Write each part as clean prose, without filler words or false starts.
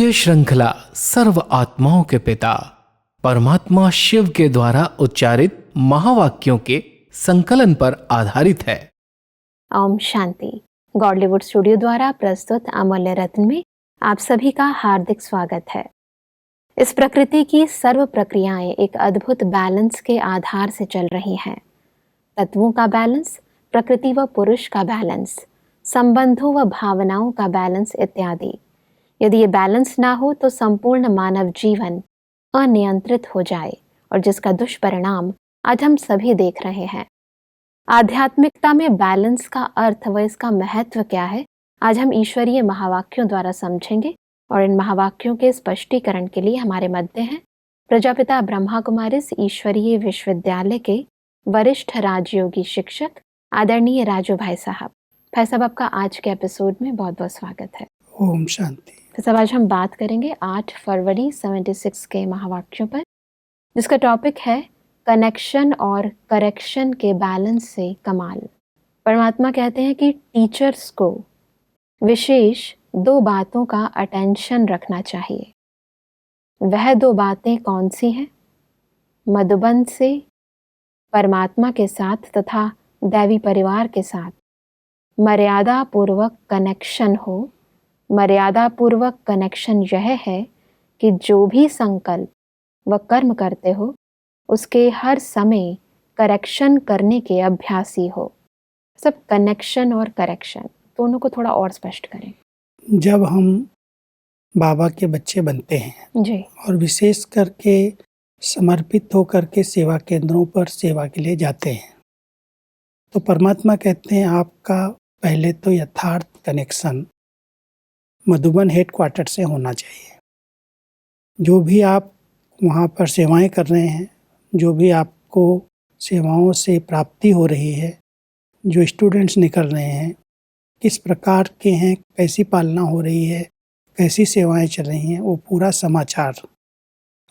ये श्रृंखला सर्व आत्माओं के पिता परमात्मा शिव के द्वारा उच्चारित महावाक्यों के संकलन पर आधारित है। ओम शांति। गॉडलीवुड स्टूडियो द्वारा प्रस्तुत अमूल्य रत्न में आप सभी का हार्दिक स्वागत है। इस प्रकृति की सर्व प्रक्रियाएं एक अद्भुत बैलेंस के आधार से चल रही हैं। तत्वों का बैलेंस, प्रकृति व पुरुष का बैलेंस, संबंधों व भावनाओं का बैलेंस इत्यादि। यदि ये बैलेंस ना हो तो संपूर्ण मानव जीवन अनियंत्रित हो जाए, और जिसका दुष्परिणाम आज हम सभी देख रहे हैं। आध्यात्मिकता में बैलेंस का अर्थ व इसका महत्व क्या है, आज हम ईश्वरीय महावाक्यों द्वारा समझेंगे। और इन महावाक्यों के स्पष्टीकरण के लिए हमारे मध्य हैं प्रजापिता ब्रह्मा कुमारिस ईश्वरीय विश्वविद्यालय के वरिष्ठ राजयोगी शिक्षक आदरणीय राजू भाई साहब। भाई साहब, आपका आज के एपिसोड में बहुत बहुत स्वागत है। ओम शांति। तो सब आज हम बात करेंगे 8 फरवरी 76 के महावाक्यों पर, जिसका टॉपिक है कनेक्शन और करेक्शन के बैलेंस से कमाल। परमात्मा कहते हैं कि टीचर्स को विशेष 2 बातों का अटेंशन रखना चाहिए। वह 2 बातें कौन सी हैं? मधुबन से परमात्मा के साथ तथा दैवी परिवार के साथ मर्यादा पूर्वक कनेक्शन हो। मर्यादा पूर्वक कनेक्शन यह है कि जो भी संकल्प व कर्म करते हो उसके हर समय करेक्शन करने के अभ्यासी हो। सब कनेक्शन और करेक्शन दोनों को थोड़ा और स्पष्ट करें। जब हम बाबा के बच्चे बनते हैं जी। और विशेष करके समर्पित होकर के सेवा केंद्रों पर सेवा के लिए जाते हैं, तो परमात्मा कहते हैं आपका पहले तो यथार्थ कनेक्शन मधुबन हेडक्वार्टर से होना चाहिए। जो भी आप वहाँ पर सेवाएं कर रहे हैं, जो भी आपको सेवाओं से प्राप्ति हो रही है, जो स्टूडेंट्स निकल रहे हैं, किस प्रकार के हैं, कैसी पालना हो रही है, कैसी सेवाएं चल रही हैं, वो पूरा समाचार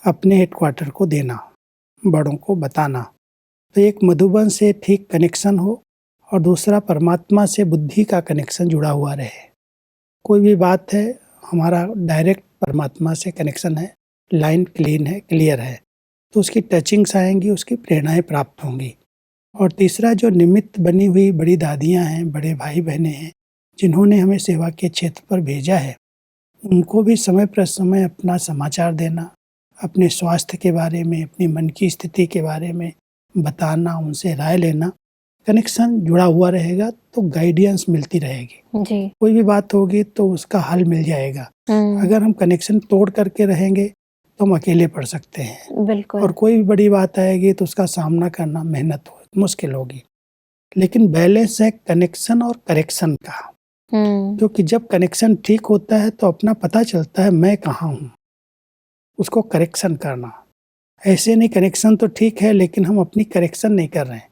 अपने हेडक्वार्टर को देना, बड़ों को बताना। तो एक मधुबन से ठीक कनेक्शन हो, और दूसरा परमात्मा से बुद्धि का कनेक्शन जुड़ा हुआ रहे। कोई भी बात है, हमारा डायरेक्ट परमात्मा से कनेक्शन है, लाइन क्लीन है, क्लियर है, तो उसकी टचिंग्स आएंगी, उसकी प्रेरणाएं प्राप्त होंगी। और तीसरा, जो निमित्त बनी हुई बड़ी दादियाँ हैं, बड़े भाई बहनें हैं, जिन्होंने हमें सेवा के क्षेत्र पर भेजा है, उनको भी समय पर समय अपना समाचार देना, अपने स्वास्थ्य के बारे में, अपनी मन की स्थिति के बारे में बताना, उनसे राय लेना। कनेक्शन जुड़ा हुआ रहेगा तो गाइडेंस मिलती रहेगी। जी। कोई भी बात होगी तो उसका हल मिल जाएगा। अगर हम कनेक्शन तोड़ करके रहेंगे तो हम अकेले पड़ सकते हैं। बिल्कुल। और कोई भी बड़ी बात आएगी तो उसका सामना करना मुश्किल होगी। लेकिन बैलेंस है कनेक्शन और करेक्शन का, क्योंकि जब कनेक्शन ठीक होता है तो अपना पता चलता है मैं कहाँ हूँ, उसको करेक्शन करना। ऐसे नहीं, कनेक्शन तो ठीक है लेकिन हम अपनी करेक्शन नहीं कर रहे हैं।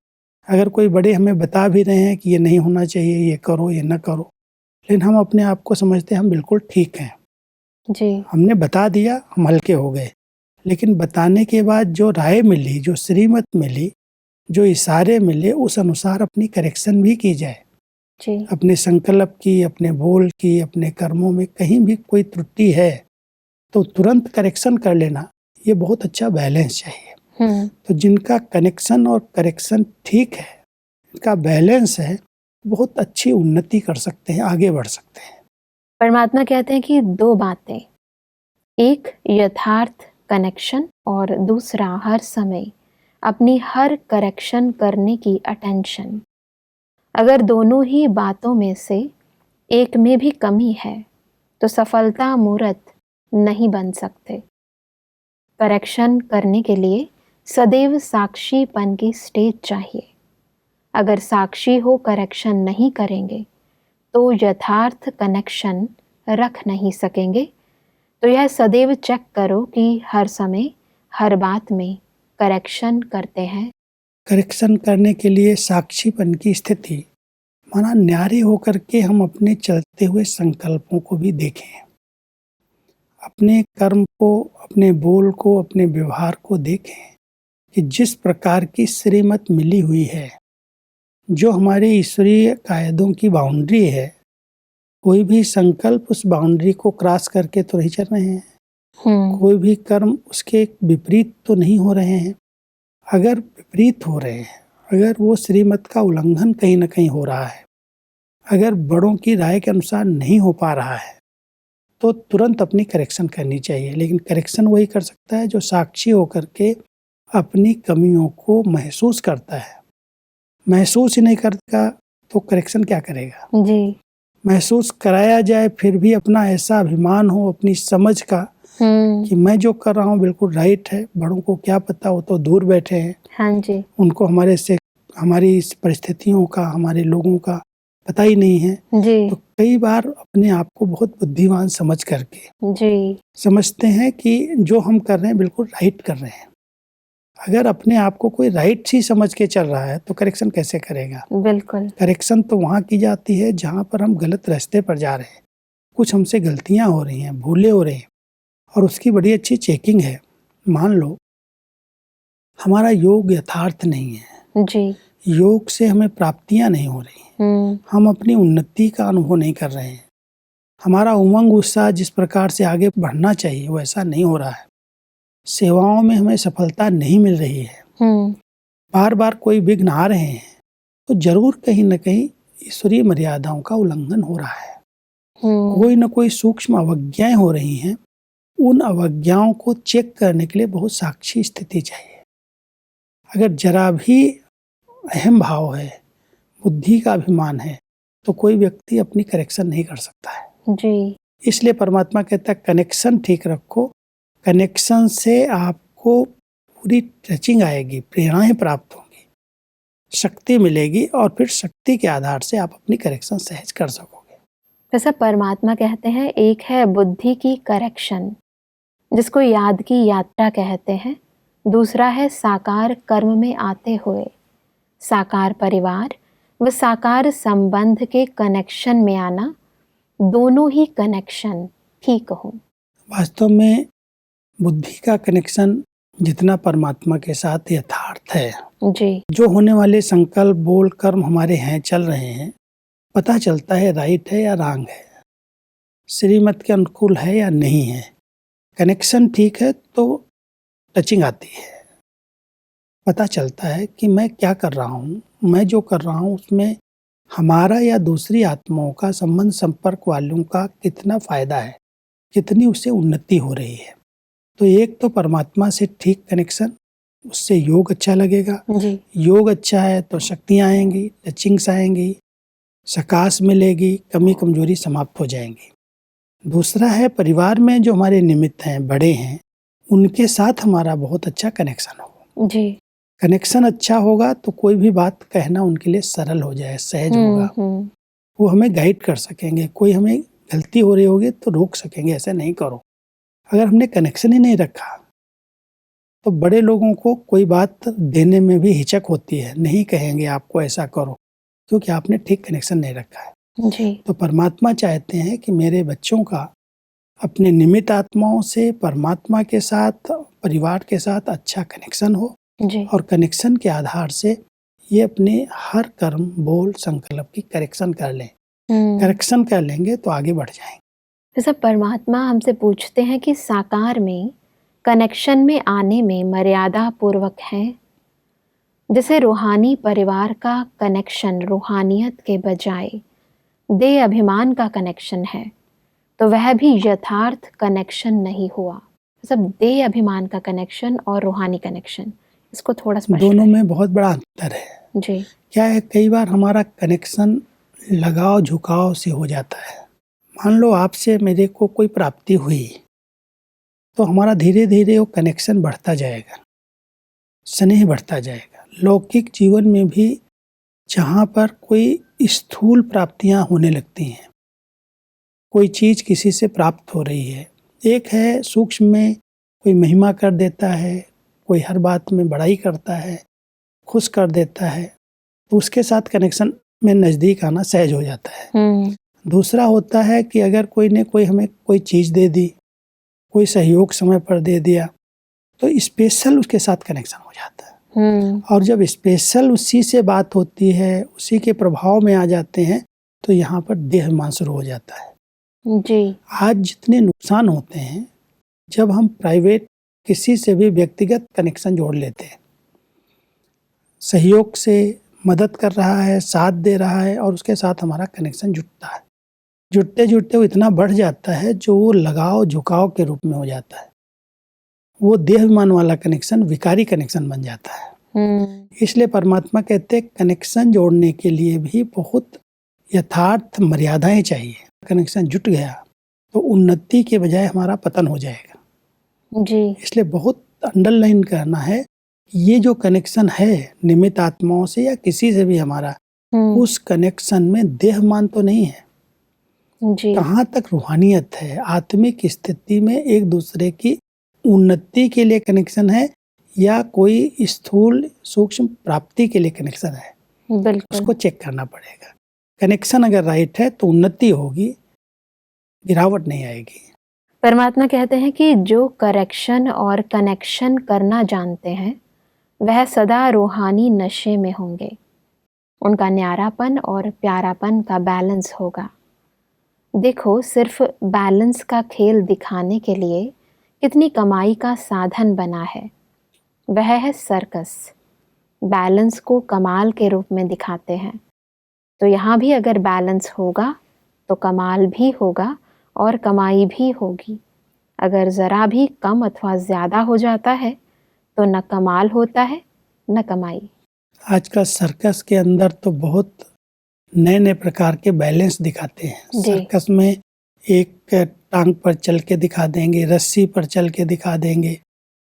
अगर कोई बड़े हमें बता भी रहे हैं कि ये नहीं होना चाहिए, ये करो, ये न करो, लेकिन हम अपने आप को समझते हैं हम बिल्कुल ठीक हैं। जी। हमने बता दिया, हम हल्के हो गए। लेकिन बताने के बाद जो राय मिली, जो श्रीमत मिली, जो इशारे मिले, उस अनुसार अपनी करेक्शन भी की जाए। जी। अपने संकल्प की, अपने बोल की, अपने कर्मों में कहीं भी कोई त्रुटि है तो तुरंत करेक्शन कर लेना। ये बहुत अच्छा बैलेंस चाहिए। तो जिनका कनेक्शन और करेक्शन ठीक है, इनका बैलेंस है, बहुत अच्छी उन्नति कर सकते हैं, आगे बढ़ सकते हैं। परमात्मा कहते हैं कि 2 बातें, एक यथार्थ कनेक्शन और दूसरा हर समय अपनी हर करेक्शन करने की अटेंशन। अगर दोनों ही बातों में से एक में भी कमी है तो सफलता मूर्त नहीं बन सकते। करेक्शन करने के लिए सदैव साक्षीपन की स्टेज चाहिए। अगर साक्षी हो करेक्शन नहीं करेंगे तो यथार्थ कनेक्शन रख नहीं सकेंगे। तो यह सदैव चेक करो कि हर समय हर बात में करेक्शन करते हैं। करेक्शन करने के लिए साक्षीपन की स्थिति माना न्यारे होकर के हम अपने चलते हुए संकल्पों को भी देखें, अपने कर्म को, अपने बोल को, अपने व्यवहार को देखें कि जिस प्रकार की श्रीमत मिली हुई है, जो हमारे ईश्वरीय कायदों की बाउंड्री है, कोई भी संकल्प उस बाउंड्री को क्रॉस करके तो नहीं चल रहे हैं, कोई भी कर्म उसके विपरीत तो नहीं हो रहे हैं। अगर विपरीत हो रहे हैं, अगर वो श्रीमत का उल्लंघन कहीं न कहीं हो रहा है, अगर बड़ों की राय के अनुसार नहीं हो पा रहा है, तो तुरंत अपनी करेक्शन करनी चाहिए। लेकिन करेक्शन वही कर सकता है जो साक्षी होकर के अपनी कमियों को महसूस करता है। महसूस ही नहीं करता तो करेक्शन क्या करेगा? जी। महसूस कराया जाए फिर भी अपना ऐसा अभिमान हो अपनी समझ का कि मैं जो कर रहा हूँ बिल्कुल राइट है, बड़ों को क्या पता, वो तो दूर बैठे हैं, हाँ जी। उनको हमारे से हमारी इस परिस्थितियों का, हमारे लोगों का पता ही नहीं है। जी। तो कई बार अपने आप को बहुत बुद्धिमान समझ करके जी। समझते हैं कि जो हम कर रहे हैं बिल्कुल राइट कर रहे हैं। अगर अपने आप को कोई राइट ही समझ के चल रहा है तो करेक्शन कैसे करेगा? बिल्कुल। करेक्शन तो वहाँ की जाती है जहाँ पर हम गलत रास्ते पर जा रहे हैं, कुछ हमसे गलतियाँ हो रही हैं, भूलें हो रही हैं, और उसकी बड़ी अच्छी चेकिंग है। मान लो हमारा योग यथार्थ नहीं है, जी। योग से हमें प्राप्तियां नहीं हो रही हैं, हम अपनी उन्नति का अनुभव नहीं कर रहे हैं, हमारा उमंग उत्साह जिस प्रकार से आगे बढ़ना चाहिए वो ऐसा नहीं हो रहा है, सेवाओं में हमें सफलता नहीं मिल रही है, बार बार कोई विघ्न आ रहे हैं, तो जरूर कहीं न कहीं ईश्वरीय मर्यादाओं का उल्लंघन हो रहा है। कोई न कोई सूक्ष्म अवज्ञाएं हो रही हैं। उन अवज्ञाओं को चेक करने के लिए बहुत साक्षी स्थिति चाहिए। अगर जरा भी अहम भाव है, बुद्धि का अभिमान है, तो कोई व्यक्ति अपनी करेक्शन नहीं कर सकता है। जी। इसलिए परमात्मा कहता है कनेक्शन ठीक रखो, कनेक्शन से आपको पूरी टचिंग आएगी, प्रेरणाएं प्राप्त होंगी, शक्ति मिलेगी, और फिर शक्ति के आधार से आप अपनी करेक्शन सहज कर सकोगे। जैसा परमात्मा कहते हैं, एक है बुद्धि की करेक्शन जिसको याद की यात्रा कहते हैं, दूसरा है साकार कर्म में आते हुए साकार परिवार व साकार संबंध के कनेक्शन में आना, दोनों ही कनेक्शन ठीक हो। वास्तव में बुद्धि का कनेक्शन जितना परमात्मा के साथ यथार्थ है, जी। जो होने वाले संकल्प बोल कर्म हमारे हैं, चल रहे हैं, पता चलता है राइट है या रॉन्ग है, श्रीमत के अनुकूल है या नहीं है। कनेक्शन ठीक है तो टचिंग आती है, पता चलता है कि मैं क्या कर रहा हूँ, मैं जो कर रहा हूँ उसमें हमारा या दूसरी आत्माओं का संबंध संपर्क वालों का कितना फायदा है, कितनी उससे उन्नति हो रही है। तो एक तो परमात्मा से ठीक कनेक्शन, उससे योग अच्छा लगेगा जी। योग अच्छा है तो शक्तियाँ आएंगी, टचिंग्स आएंगी, सकाश मिलेगी, कमी कमजोरी समाप्त हो जाएंगी। दूसरा है परिवार में जो हमारे निमित्त हैं, बड़े हैं, उनके साथ हमारा बहुत अच्छा कनेक्शन हो। जी। कनेक्शन अच्छा होगा तो कोई भी बात कहना उनके लिए सरल हो जाए, सहज होगा, वो हमें गाइड कर सकेंगे, कोई हमें गलती हो रही होगी तो रोक सकेंगे, ऐसे नहीं करो। अगर हमने कनेक्शन ही नहीं रखा तो बड़े लोगों को कोई बात देने में भी हिचक होती है, नहीं कहेंगे आपको ऐसा करो, क्योंकि आपने ठीक कनेक्शन नहीं रखा है। जी। तो परमात्मा चाहते हैं कि मेरे बच्चों का अपने निमित्त आत्माओं से, परमात्मा के साथ, परिवार के साथ अच्छा कनेक्शन हो, जी। और कनेक्शन के आधार से ये अपने हर कर्म बोल संकल्प की करेक्शन कर लें। करेक्शन कर लेंगे तो आगे बढ़ जाएंगे। जैसा परमात्मा हमसे पूछते हैं कि साकार में कनेक्शन में आने में मर्यादा पूर्वक है, जैसे रूहानी परिवार का कनेक्शन रूहानियत के बजाय देह अभिमान का कनेक्शन है, तो वह भी यथार्थ कनेक्शन नहीं हुआ। सब देह अभिमान का कनेक्शन और रूहानी कनेक्शन, इसको थोड़ा स्पष्ट दोनों करें। में बहुत बड़ा अंतर है। जी। क्या है, कई बार हमारा कनेक्शन लगाव झुकाव से हो जाता है। मान लो आपसे मेरे को कोई प्राप्ति हुई तो हमारा धीरे धीरे वो कनेक्शन बढ़ता जाएगा, स्नेह बढ़ता जाएगा। लौकिक जीवन में भी जहाँ पर कोई स्थूल प्राप्तियाँ होने लगती हैं, कोई चीज़ किसी से प्राप्त हो रही है, एक है सूक्ष्म में कोई महिमा कर देता है, कोई हर बात में बड़ाई करता है, खुश कर देता है, तो उसके साथ कनेक्शन में नज़दीक आना सहज हो जाता है। दूसरा होता है कि अगर कोई ने कोई हमें कोई चीज़ दे दी, कोई सहयोग समय पर दे दिया, तो स्पेशल उसके साथ कनेक्शन हो जाता है। और जब स्पेशल उसी से बात होती है, उसी के प्रभाव में आ जाते हैं, तो यहाँ पर देहाभिमान शुरू हो जाता है। जी। आज जितने नुकसान होते हैं, जब हम प्राइवेट किसी से भी व्यक्तिगत कनेक्शन जोड़ लेते हैं, सहयोग से मदद कर रहा है, साथ दे रहा है और उसके साथ हमारा कनेक्शन जुड़ता है, जुड़ते जुड़ते वो इतना बढ़ जाता है जो वो लगाव झुकाव के रूप में हो जाता है। वो देहाभिमान वाला कनेक्शन विकारी कनेक्शन बन जाता है। इसलिए परमात्मा कहते हैं कनेक्शन जोड़ने के लिए भी बहुत यथार्थ मर्यादाएं चाहिए। कनेक्शन जुट गया तो उन्नति के बजाय हमारा पतन हो जाएगा जी। इसलिए बहुत अंडरलाइन करना है, ये जो कनेक्शन है निमित्त आत्माओं से या किसी से भी हमारा, उस कनेक्शन में देहमान तो नहीं है। जी। कहाँ तक रूहानियत है, आत्मिक स्थिति में एक दूसरे की उन्नति के लिए कनेक्शन है या कोई स्थूल सूक्ष्म प्राप्ति के लिए कनेक्शन है, बिल्कुल। उसको चेक करना पड़ेगा। कनेक्शन अगर राइट है तो उन्नति होगी, गिरावट नहीं आएगी। परमात्मा कहते हैं कि जो करेक्शन और कनेक्शन करना जानते हैं वह सदा रूहानी नशे में होंगे। उनका न्यारापन और प्यारापन का बैलेंस होगा। देखो, सिर्फ बैलेंस का खेल दिखाने के लिए कितनी कमाई का साधन बना है। वह है सर्कस। बैलेंस को कमाल के रूप में दिखाते हैं। तो यहाँ भी अगर बैलेंस होगा तो कमाल भी होगा और कमाई भी होगी। अगर ज़रा भी कम अथवा ज़्यादा हो जाता है तो न कमाल होता है न कमाई। आजकल सर्कस के अंदर तो बहुत नए नए प्रकार के बैलेंस दिखाते हैं। सर्कस में एक टांग पर चल के दिखा देंगे, रस्सी पर चल के दिखा देंगे,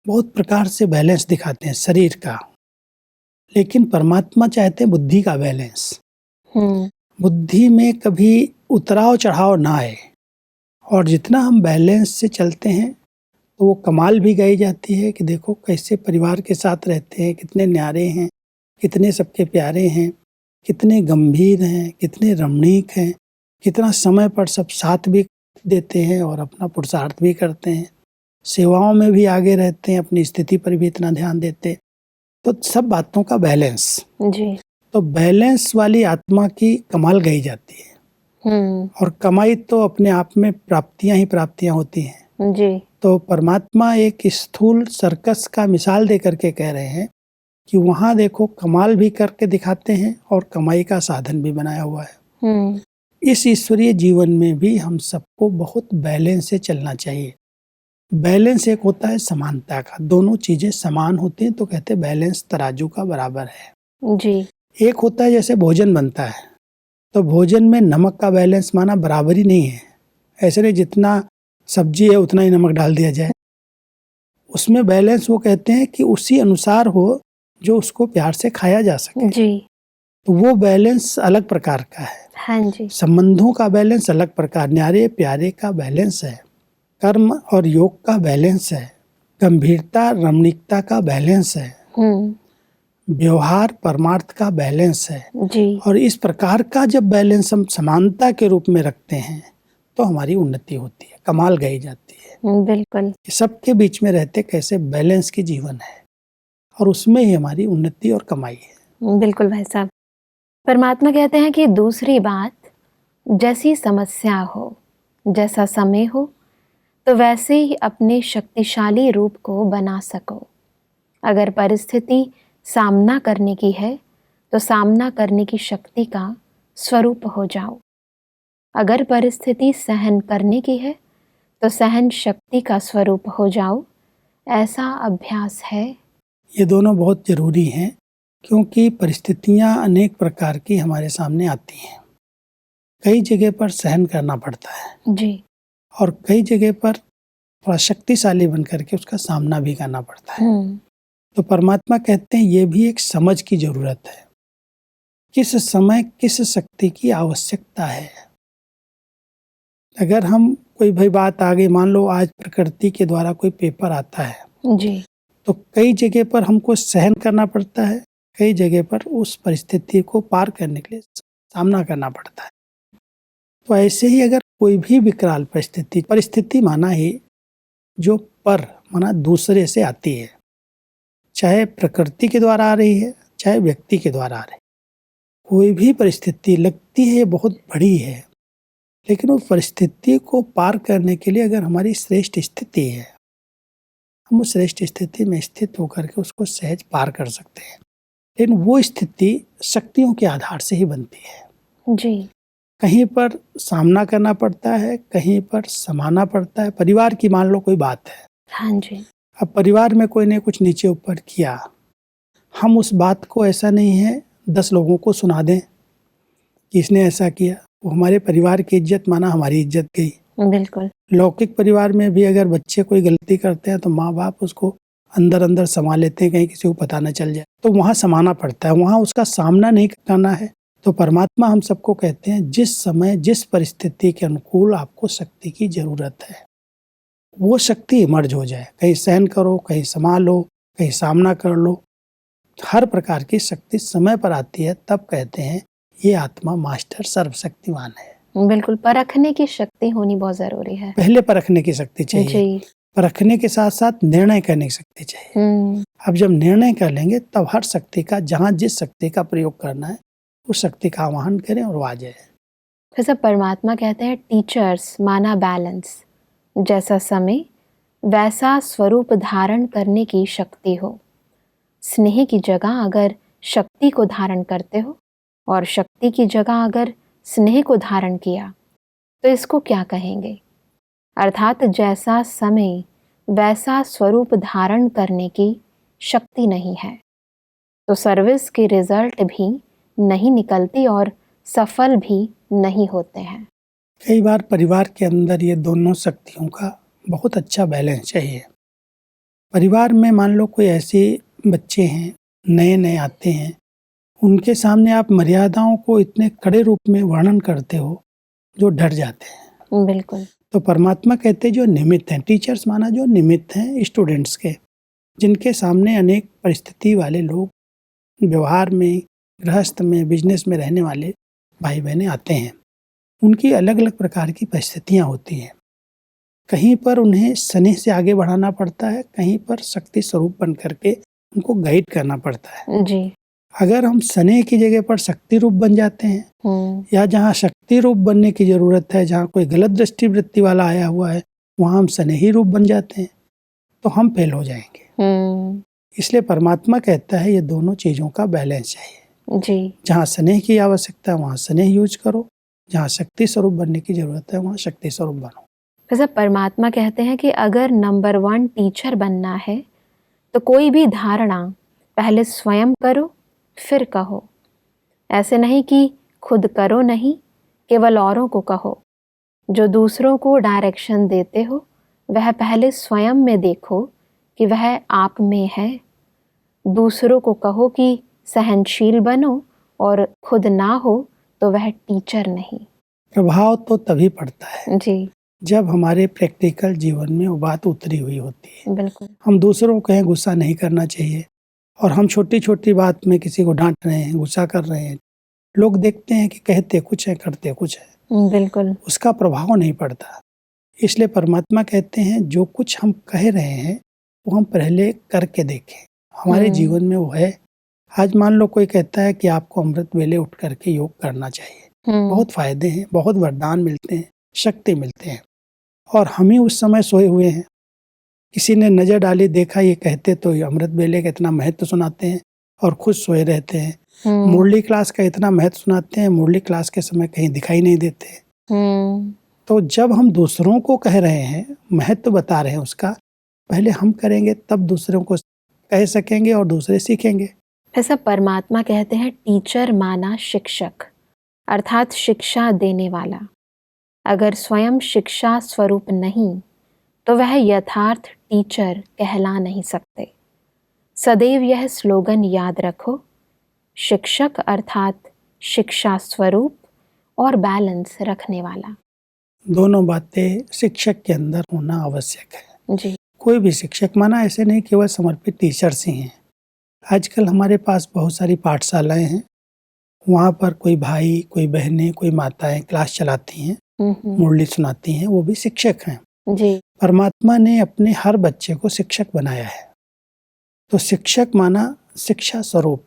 बहुत प्रकार से बैलेंस दिखाते हैं शरीर का। लेकिन परमात्मा चाहते हैं बुद्धि का बैलेंस। बुद्धि में कभी उतराव चढ़ाव ना आए और जितना हम बैलेंस से चलते हैं तो वो कमाल भी गाई जाती है कि देखो कैसे परिवार के साथ रहते हैं, कितने न्यारे हैं, कितने सबके प्यारे हैं, कितने गंभीर हैं, कितने रमणीक हैं, कितना समय पर सब साथ भी देते हैं और अपना पुरुषार्थ भी करते हैं, सेवाओं में भी आगे रहते हैं, अपनी स्थिति पर भी इतना ध्यान देते। तो सब बातों का बैलेंस जी। तो बैलेंस वाली आत्मा की कमाल गाई जाती है। और कमाई तो अपने आप में प्राप्तियां ही प्राप्तियां होती हैं जी। तो परमात्मा एक स्थूल सर्कस का मिसाल दे करके कह रहे हैं कि वहाँ देखो कमाल भी करके दिखाते हैं और कमाई का साधन भी बनाया हुआ है। इस ईश्वरीय जीवन में भी हम सबको बहुत बैलेंस से चलना चाहिए। बैलेंस एक होता है समानता का, दोनों चीजें समान होती हैं तो कहते हैं बैलेंस तराजू का बराबर है। जी। एक होता है जैसे भोजन बनता है तो भोजन में नमक का बैलेंस माना बराबरी नहीं है। ऐसे नहीं जितना सब्जी है उतना ही नमक डाल दिया जाए। उसमें बैलेंस वो कहते हैं कि उसी अनुसार हो जो उसको प्यार से खाया जा सके। जी। तो वो बैलेंस अलग प्रकार का है। हाँ जी। संबंधों का बैलेंस अलग प्रकार, न्यारे प्यारे का बैलेंस है, कर्म और योग का बैलेंस है, गंभीरता रमणीकता का बैलेंस है, व्यवहार परमार्थ का बैलेंस है। जी। और इस प्रकार का जब बैलेंस हम समानता के रूप में रखते हैं तो हमारी उन्नति होती है, कमाल गाई जाती है। बिल्कुल। सबके बीच में रहते कैसे बैलेंस की जीवन है और उसमें ही हमारी उन्नति और कमाई है। बिल्कुल भाई साहब। परमात्मा कहते हैं कि दूसरी बात, जैसी समस्या हो, जैसा समय हो, तो वैसे ही अपने शक्तिशाली रूप को बना सको। अगर परिस्थिति सामना करने की है तो सामना करने की शक्ति का स्वरूप हो जाओ। अगर परिस्थिति सहन करने की है तो सहन शक्ति का स्वरूप हो जाओ। ऐसा अभ्यास है। ये दोनों बहुत जरूरी हैं क्योंकि परिस्थितियां अनेक प्रकार की हमारे सामने आती हैं। कई जगह पर सहन करना पड़ता है जी। और कई जगह पर थोड़ा शक्तिशाली बन करके उसका सामना भी करना पड़ता है। तो परमात्मा कहते हैं ये भी एक समझ की जरूरत है, किस समय किस शक्ति की आवश्यकता है। अगर हम कोई भी बात आ गई, मान लो आज प्रकृति के द्वारा कोई पेपर आता है जी, तो कई जगह पर हमको सहन करना पड़ता है, कई जगह पर उस परिस्थिति को पार करने के लिए सामना करना पड़ता है। तो ऐसे ही अगर कोई भी विकराल परिस्थिति माना ही जो पर माना दूसरे से आती है, चाहे प्रकृति के द्वारा आ रही है चाहे व्यक्ति के द्वारा आ रही है, कोई भी परिस्थिति लगती है बहुत बड़ी है, लेकिन उस परिस्थिति को पार करने के लिए अगर हमारी श्रेष्ठ स्थिति है, हम उस श्रेष्ठ स्थिति में स्थित होकर के उसको सहज पार कर सकते हैं। लेकिन वो स्थिति शक्तियों के आधार से ही बनती है। जी। कहीं पर सामना करना पड़ता है, कहीं पर समाना पड़ता है। परिवार की मान लो कोई बात है, हाँ जी। अब परिवार में कोई ने कुछ नीचे ऊपर किया, हम उस बात को ऐसा नहीं है 10 लोगों को सुना दें कि इसने ऐसा किया, वो हमारे परिवार की इज्जत माना हमारी इज्जत गई। बिल्कुल। लौकिक परिवार में भी अगर बच्चे कोई गलती करते हैं तो माँ बाप उसको अंदर अंदर समा लेते हैं, कहीं किसी को पता न चल जाए, तो वहाँ समाना पड़ता है, वहाँ उसका सामना नहीं करना है। तो परमात्मा हम सबको कहते हैं जिस समय जिस परिस्थिति के अनुकूल आपको शक्ति की जरूरत है, वो शक्ति इमर्ज हो जाए। कहीं सहन करो, कहीं संभालो, कहीं सामना कर लो। हर प्रकार की शक्ति समय पर आती है, तब कहते हैं ये आत्मा मास्टर सर्वशक्तिमान है। बिल्कुल, परखने की शक्ति होनी बहुत जरूरी है। पहले परखने की शक्ति चाहिए, जी। परखने के साथ साथ निर्णय करने की शक्ति चाहिए। अब जब निर्णय कर लेंगे तब हर शक्ति का, जहाँ जिस शक्ति का प्रयोग करना है उस शक्ति का आवाहन करें और वो आ जाए। फिर सब परमात्मा कहते हैं टीचर्स माना बैलेंस, जैसा समय वैसा स्वरूप धारण करने की शक्ति हो। स्नेह की जगह अगर शक्ति को धारण करते हो और शक्ति की जगह अगर स्नेह को धारण किया तो इसको क्या कहेंगे? अर्थात जैसा समय वैसा स्वरूप धारण करने की शक्ति नहीं है तो सर्विस के रिजल्ट भी नहीं निकलती और सफल भी नहीं होते हैं। कई बार परिवार के अंदर ये दोनों शक्तियों का बहुत अच्छा बैलेंस चाहिए। परिवार में मान लो कोई ऐसे बच्चे हैं, नए नए आते हैं, उनके सामने आप मर्यादाओं को इतने कड़े रूप में वर्णन करते हो जो डर जाते हैं। बिल्कुल। तो परमात्मा कहते जो निमित्त हैं, टीचर्स माना जो निमित्त हैं स्टूडेंट्स के, जिनके सामने अनेक परिस्थिति वाले लोग, व्यवहार में, गृहस्थ में, बिजनेस में रहने वाले भाई बहनें आते हैं। उनकी अलग अलग प्रकार की परिस्थितियाँ होती हैं। कहीं पर उन्हें स्नेह से आगे बढ़ाना पड़ता है, कहीं पर शक्ति स्वरूप बन करके उनको गाइड करना पड़ता है। जी। अगर हम स्नेह की जगह पर शक्ति रूप बन जाते हैं, या जहाँ शक्ति रूप बनने की जरूरत है, जहाँ कोई गलत दृष्टिवृत्ति वाला आया हुआ है, वहाँ हम स्नेही रूप बन जाते हैं, तो हम फेल हो जाएंगे। इसलिए परमात्मा कहता है ये दोनों चीजों का बैलेंस चाहिए। जी। जहाँ स्नेह की आवश्यकता है वहाँ स्नेह यूज करो, जहाँ शक्ति स्वरूप बनने की जरूरत है वहाँ शक्ति स्वरूप बनो। वैसे परमात्मा कहते हैं कि अगर नंबर 1 टीचर बनना है तो कोई भी धारणा पहले स्वयं करो फिर कहो। ऐसे नहीं कि खुद करो नहीं, केवल औरों को कहो। जो दूसरों को डायरेक्शन देते हो वह पहले स्वयं में देखो कि वह आप में है। दूसरों को कहो कि सहनशील बनो और खुद ना हो तो वह टीचर नहीं। प्रभाव तो तभी पड़ता है जी। जब हमारे प्रैक्टिकल जीवन में वो बात उतरी हुई होती है। बिल्कुल। हम दूसरों को कहें गुस्सा नहीं करना चाहिए और हम छोटी छोटी बात में किसी को डांट रहे हैं, गुस्सा कर रहे हैं, लोग देखते हैं कि कहते कुछ है करते कुछ है। बिल्कुल। उसका प्रभाव नहीं पड़ता। इसलिए परमात्मा कहते हैं जो कुछ हम कह रहे हैं वो हम पहले करके देखें, हमारे जीवन में वो है। आज मान लो कोई कहता है कि आपको अमृत वेले उठ करके योग करना चाहिए, बहुत फायदे हैं, बहुत वरदान मिलते हैं, शक्ति मिलते हैं, और हम ही उस समय सोए हुए हैं। किसी ने नजर डाली, देखा ये कहते तो ये अमृत वेले का इतना महत्व सुनाते हैं और खुद सोए रहते हैं। मुरली क्लास का इतना महत्व सुनाते हैं, मुरली क्लास के समय कहीं दिखाई नहीं देते। तो जब हम दूसरों को कह रहे हैं, महत्व बता रहे हैं उसका, पहले हम करेंगे तब दूसरों को कह सकेंगे और दूसरे सीखेंगे। ऐसा परमात्मा कहते हैं टीचर माना शिक्षक, अर्थात शिक्षा देने वाला। अगर स्वयं शिक्षा स्वरूप नहीं तो वह यथार्थ टीचर कहला नहीं सकते। सदैव यह स्लोगन याद रखो, शिक्षक अर्थात शिक्षा स्वरूप और बैलेंस रखने वाला। दोनों बातें शिक्षक के अंदर होना आवश्यक है। जी। कोई भी शिक्षक माना ऐसे नहीं केवल समर्पित टीचर्स ही हैं। आजकल हमारे पास बहुत सारी पाठशालाएं हैं, वहाँ पर कोई भाई, कोई बहनें, कोई माताएं क्लास चलाती हैं, मुरली सुनाती हैं, वो भी शिक्षक हैं। जी। परमात्मा ने अपने हर बच्चे को शिक्षक बनाया है। तो शिक्षक माना शिक्षा स्वरूप,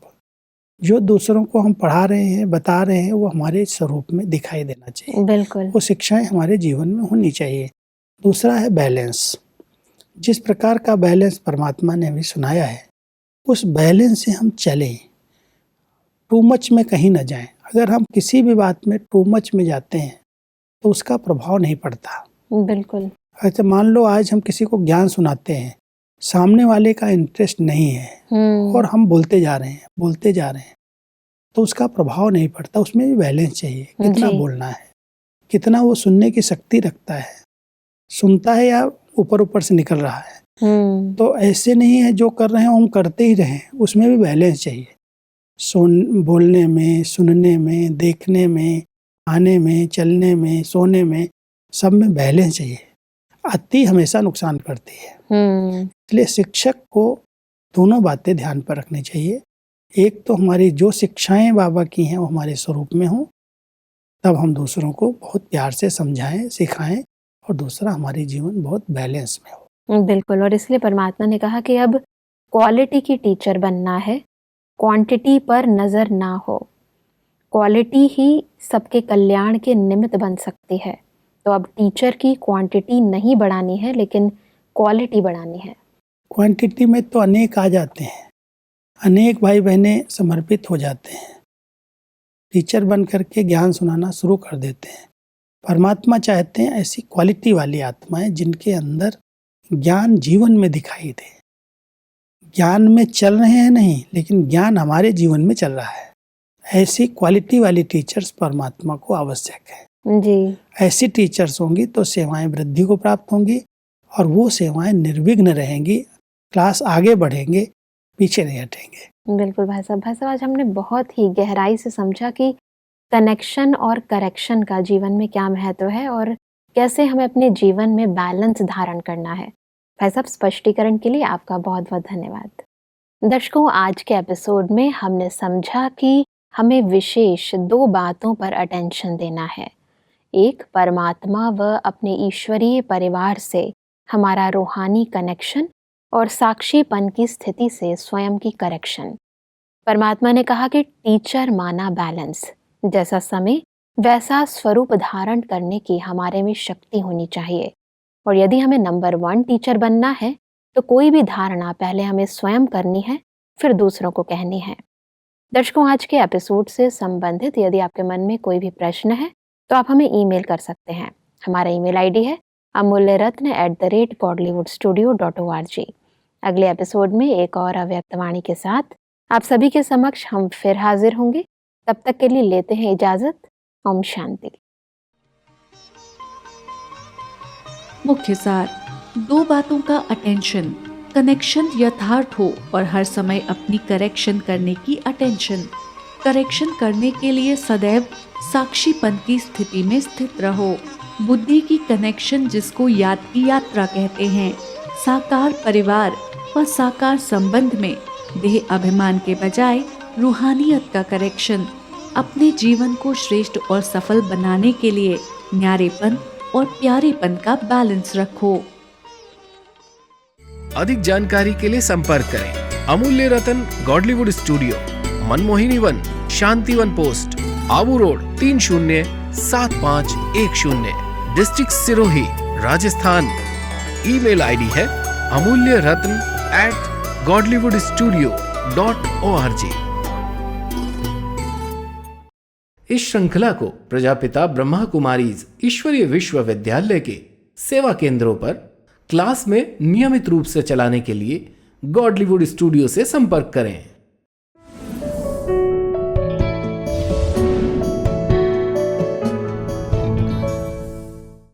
जो दूसरों को हम पढ़ा रहे हैं, बता रहे हैं, वो हमारे स्वरूप में दिखाई देना चाहिए। बिल्कुल। वो शिक्षाएं हमारे जीवन में होनी चाहिए। दूसरा है बैलेंस। जिस प्रकार का बैलेंस परमात्मा ने अभी सुनाया है, उस बैलेंस से हम चलें, टू मच में कहीं न जाएं। अगर हम किसी भी बात में टू मच में जाते हैं तो उसका प्रभाव नहीं पड़ता। बिल्कुल। अच्छा, मान लो आज हम किसी को ज्ञान सुनाते हैं, सामने वाले का इंटरेस्ट नहीं है और हम बोलते जा रहे हैं, तो उसका प्रभाव नहीं पड़ता। उसमें भी बैलेंस चाहिए, कितना जी। बोलना है, कितना वो सुनने की शक्ति रखता है, सुनता है या ऊपर ऊपर से निकल रहा है। तो ऐसे नहीं है जो कर रहे हैं हम करते ही रहें, उसमें भी बैलेंस चाहिए। बोलने में, सुनने में, देखने में, आने में, चलने में, सोने में, सब में बैलेंस चाहिए। अति हमेशा नुकसान करती है। इसलिए शिक्षक को दोनों बातें ध्यान पर रखनी चाहिए। एक तो हमारी जो शिक्षाएं बाबा की हैं वो हमारे स्वरूप में हों, तब हम दूसरों को बहुत प्यार से समझाएं, सिखाएं, और दूसरा हमारी जीवन बहुत बैलेंस में हो। बिल्कुल। और इसलिए परमात्मा ने कहा कि अब क्वालिटी की टीचर बनना है, क्वांटिटी पर नजर ना हो। क्वालिटी ही सबके कल्याण के निमित्त बन सकती है। तो अब टीचर की क्वांटिटी नहीं बढ़ानी है, लेकिन क्वालिटी बढ़ानी है। क्वांटिटी में तो अनेक आ जाते हैं, अनेक भाई बहनें समर्पित हो जाते हैं, टीचर बन करके ज्ञान सुनाना शुरू कर देते हैं। परमात्मा चाहते हैं ऐसी क्वालिटी वाली आत्माएं जिनके अंदर ज्ञान जीवन में दिखाई दे। ज्ञान में चल रहे हैं नहीं, लेकिन ज्ञान हमारे जीवन में चल रहा है। ऐसी क्वालिटी वाली टीचर्स परमात्मा को आवश्यक है जी। ऐसी टीचर्स होंगी तो सेवाएं वृद्धि को प्राप्त होंगी और वो सेवाएं निर्विघ्न रहेंगी, क्लास आगे बढ़ेंगे, पीछे नहीं हटेंगे। बिल्कुल भाई साहब। आज हमने बहुत ही गहराई से समझा कि कनेक्शन और करेक्शन का जीवन में क्या महत्व है और कैसे हमें अपने जीवन में बैलेंस धारण करना है। भाई साहब, स्पष्टीकरण के लिए आपका बहुत बहुत धन्यवाद। दर्शकों, आज के एपिसोड में हमने समझा कि हमें विशेष 2 बातों पर अटेंशन देना है। एक, परमात्मा व अपने ईश्वरीय परिवार से हमारा रूहानी कनेक्शन, और साक्षीपन की स्थिति से स्वयं की करेक्शन। परमात्मा ने कहा कि टीचर माना बैलेंस, जैसा समय वैसा स्वरूप धारण करने की हमारे में शक्ति होनी चाहिए। और यदि हमें नंबर 1 टीचर बनना है तो कोई भी धारणा पहले हमें स्वयं करनी है, फिर दूसरों को कहनी है। दर्शकों, आज के एपिसोड से संबंधित यदि आपके मन में कोई भी प्रश्न है तो आप हमें ईमेल कर सकते हैं। हमारा ईमेल आईडी है amulyaratna@godlywoodstudio.org। अगले एपिसोड में एक और अव्यक्त वाणी के साथ आप सभी के समक्ष हम फिर हाजिर होंगे। तब तक के लिए लेते हैं इजाजत। ओम शांति। मुख्य सार: 2 बातों का अटेंशन, कनेक्शन यथार्थ हो और हर समय अपनी करेक्शन करने की अटेंशन। करेक्शन करने के लिए सदैव साक्षीपन की स्थिति में स्थित रहो। बुद्धि की कनेक्शन जिसको याद की यात्रा कहते हैं। साकार परिवार व साकार संबंध में देह अभिमान के बजाय रूहानियत का करेक्शन। अपने जीवन को श्रेष्ठ और सफल बनाने के लिए न्यारेपन और प्यारेपन का बैलेंस रखो। अधिक जानकारी के लिए संपर्क करें Amulya Ratan Godlywood studio, Manmohini Van, Shantivan post, Abu road, 307510, district Sirohi, Rajasthan. Email ID है amulyaratn@godlywoodstudio.org। इस श्रृंखला को प्रजापिता ब्रह्मा कुमारीज ईश्वरीय विश्वविद्यालय के सेवा केंद्रों पर क्लास में नियमित रूप से चलाने के लिए गॉडलीवुड स्टूडियो से संपर्क करें।